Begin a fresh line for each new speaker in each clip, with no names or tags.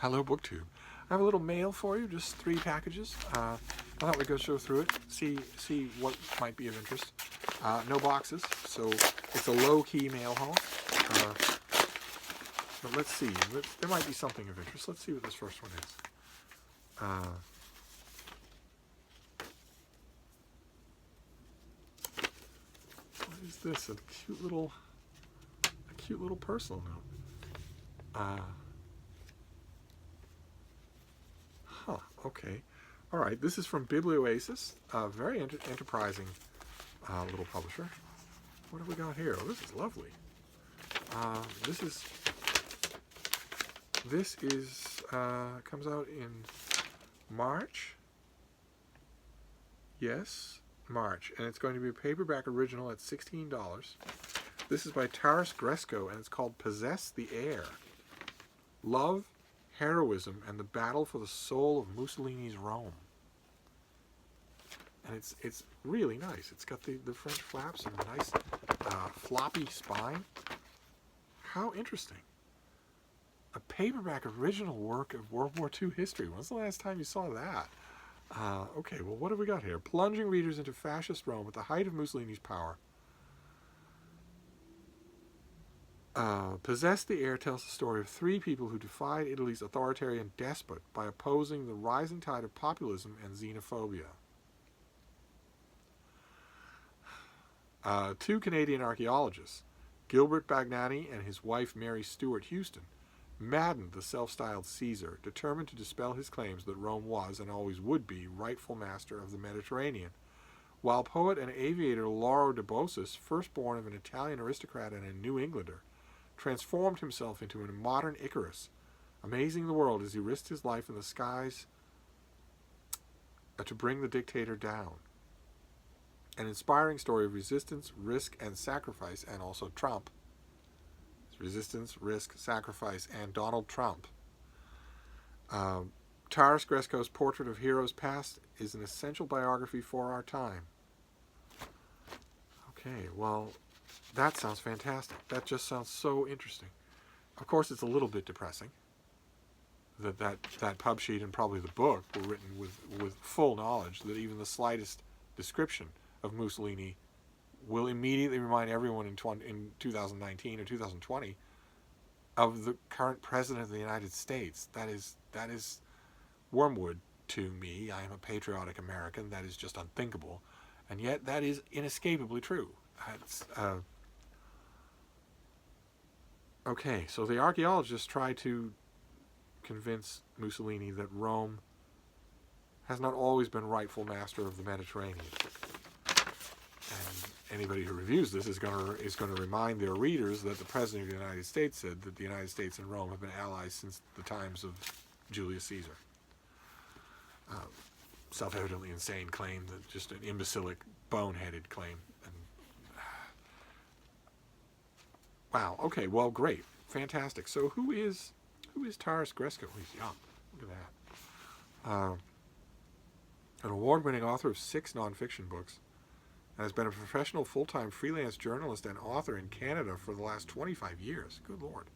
Hello, BookTube. I have a little mail for you, just 3 packages. I thought we'd go through it, see what might be of interest. No boxes, so it's a low-key mail haul. But let's see. There might be something of interest. Let's see what this first one is. What is this? A cute little personal note. Okay. All right. This is from Biblioasis, a very enterprising little publisher. What have we got here? Oh, this is lovely. This is comes out in March. Yes, March, and it's going to be a paperback original at $16. This is by Taras Gresko, and it's called Possess the Air. Love, Heroism, and the Battle for the Soul of Mussolini's Rome. And it's really nice. It's got the French flaps and a nice floppy spine. How interesting. A paperback original work of World War II history. When's the last time you saw that? Okay, well, what have we got here? Plunging readers into fascist Rome at the height of Mussolini's power. Possess the Air tells the story of 3 people who defied Italy's authoritarian despot by opposing the rising tide of populism and xenophobia. 2 Canadian archaeologists, Gilbert Bagnani and his wife Mary Stuart Houston, maddened the self-styled Caesar, determined to dispel his claims that Rome was and always would be rightful master of the Mediterranean, while poet and aviator Lauro de Bossis, firstborn of an Italian aristocrat and a New Englander, transformed himself into a modern Icarus, amazing the world as he risked his life in the skies to bring the dictator down. An inspiring story of resistance, risk, and sacrifice, and also Trump. Resistance, risk, sacrifice, and Donald Trump. Taras Gresko's portrait of heroes past is an essential biography for our time. Okay, well, that sounds fantastic. That just sounds so interesting. Of course, it's a little bit depressing that pub sheet and probably the book were written with full knowledge that even the slightest description of Mussolini will immediately remind everyone in 2019 or 2020 of the current president of the United States. That is wormwood to me. I am a patriotic American. That is just unthinkable, and yet that is inescapably true. Okay, so the archaeologists try to convince Mussolini that Rome has not always been rightful master of the Mediterranean. And anybody who reviews this is going to remind their readers that the President of the United States said that the United States and Rome have been allies since the times of Julius Caesar. Self-evidently insane claim, that just an imbecilic, boneheaded claim. And, wow. Okay. Well, great, fantastic. So who is Taras Gresko? He's young. Look at that. An award-winning author of 6 nonfiction books, and has been a professional full-time freelance journalist and author in Canada for the last 25 years. Good Lord.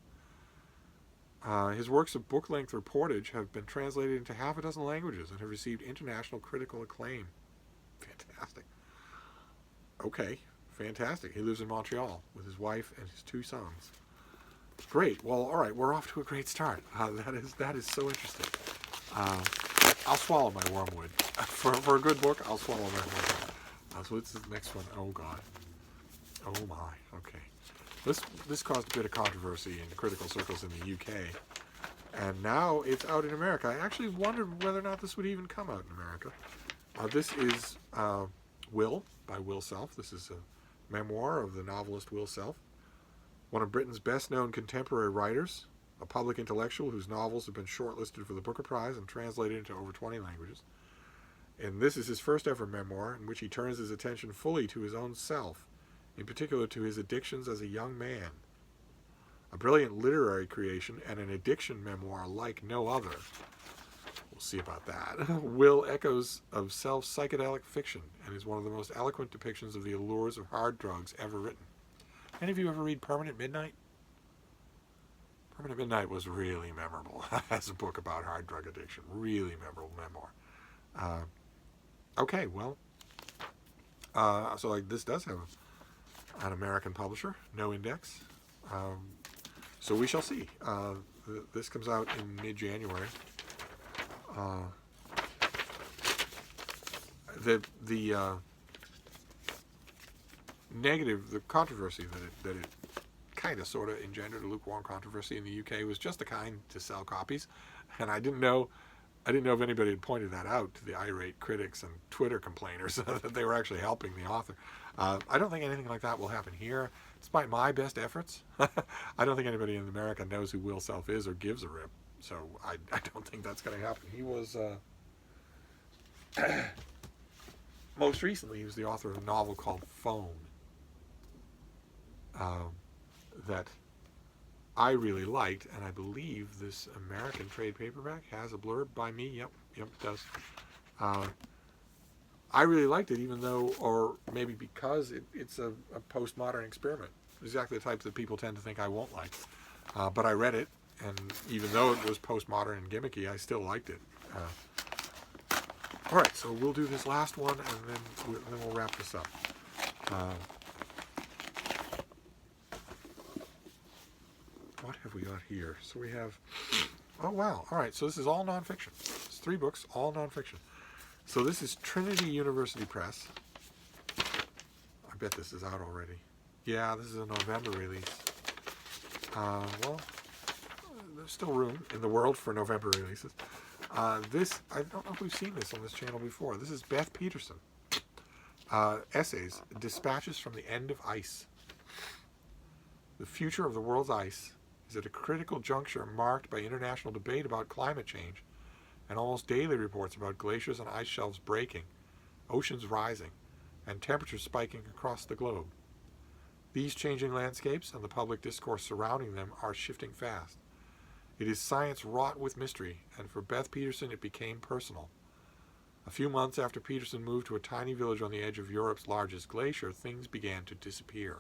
His works of book-length reportage have been translated into half a dozen languages and have received international critical acclaim. Fantastic. Okay, fantastic. He lives in Montreal with his wife and his 2 sons. Great. Well, all right, we're off to a great start. That is so interesting. I'll swallow my wormwood. For a good book, I'll swallow my wormwood. So what's the next one? Oh, God. Oh, my. Okay. This caused a bit of controversy in critical circles in the UK. And now it's out in America. I actually wondered whether or not this would even come out in America. This is Will, by Will Self. This is a memoir of the novelist Will Self, one of Britain's best-known contemporary writers, a public intellectual whose novels have been shortlisted for the Booker Prize and translated into over 20 languages. And this is his first ever memoir, in which he turns his attention fully to his own self, in particular to his addictions as a young man. A brilliant literary creation and an addiction memoir like no other. We'll see about that. Will echoes of self-psychedelic fiction and is one of the most eloquent depictions of the allures of hard drugs ever written. Any of you ever read Permanent Midnight? Permanent Midnight was really memorable as a book about hard drug addiction. Really memorable memoir. Okay, well, so like this does have an American publisher, no index. So we shall see. This comes out in mid-January. The negative, the controversy that it kind of sort of engendered, a lukewarm controversy in the UK, was just the kind to sell copies, and I didn't know if anybody had pointed that out to the irate critics and Twitter complainers that they were actually helping the author. I don't think anything like that will happen here, despite my best efforts. I don't think anybody in America knows who Will Self is or gives a rip, so I don't think that's going to happen. He was, most recently, he was the author of a novel called Phone, that I really liked, and I believe this American trade paperback has a blurb by me. Yep, it does. I really liked it, even though, or maybe because it's a postmodern experiment. Exactly the type that people tend to think I won't like. But I read it, and even though it was postmodern and gimmicky, I still liked it. All right, so we'll do this last one, and then we'll wrap this up. What have we got here? So we have, oh wow, all right, so this is all nonfiction. It's 3 books, all nonfiction. So this is Trinity University Press. I bet this is out already. Yeah, this is a November release. Well, there's still room in the world for November releases. This, I don't know if we've seen this on this channel before. This is Beth Peterson. Essays, Dispatches from the End of Ice. The future of the world's ice is at a critical juncture marked by international debate about climate change and almost daily reports about glaciers and ice shelves breaking, oceans rising, and temperatures spiking across the globe. These changing landscapes and the public discourse surrounding them are shifting fast. It is science wrought with mystery, and for Beth Peterson it became personal. A few months after Peterson moved to a tiny village on the edge of Europe's largest glacier, things began to disappear.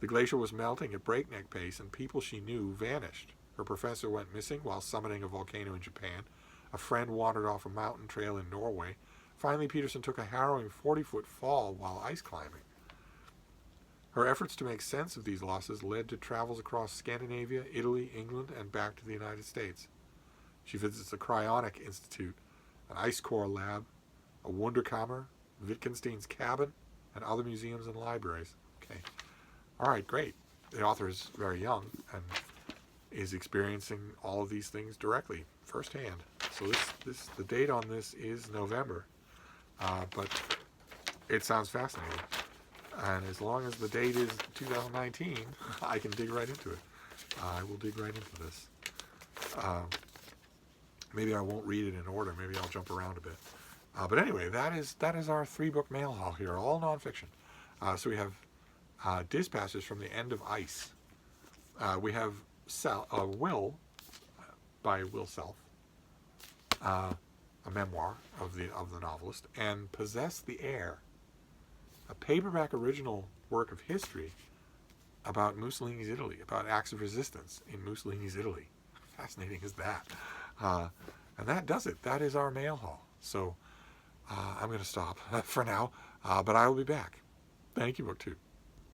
The glacier was melting at breakneck pace, and people she knew vanished. Her professor went missing while summiting a volcano in Japan. A friend wandered off a mountain trail in Norway. Finally, Peterson took a harrowing 40-foot fall while ice climbing. Her efforts to make sense of these losses led to travels across Scandinavia, Italy, England, and back to the United States. She visits the Cryonic Institute, an ice core lab, a Wunderkammer, Wittgenstein's cabin, and other museums and libraries. Okay. All right, great. The author is very young and is experiencing all of these things directly, firsthand. So the date on this is November, but it sounds fascinating. And as long as the date is 2019, I can dig right into it. I will dig right into this. Maybe I won't read it in order. Maybe I'll jump around a bit. But anyway, that is our 3-book mail haul here, all nonfiction. So we have Dispatches from the End of Ice. We have Will by Will Self, a memoir of the novelist, and Possess the Air, a paperback original work of history about Mussolini's Italy, about acts of resistance in Mussolini's Italy. Fascinating is that? And that does it. That is our mail haul. So I'm going to stop for now, but I will be back. Thank you, BookTube.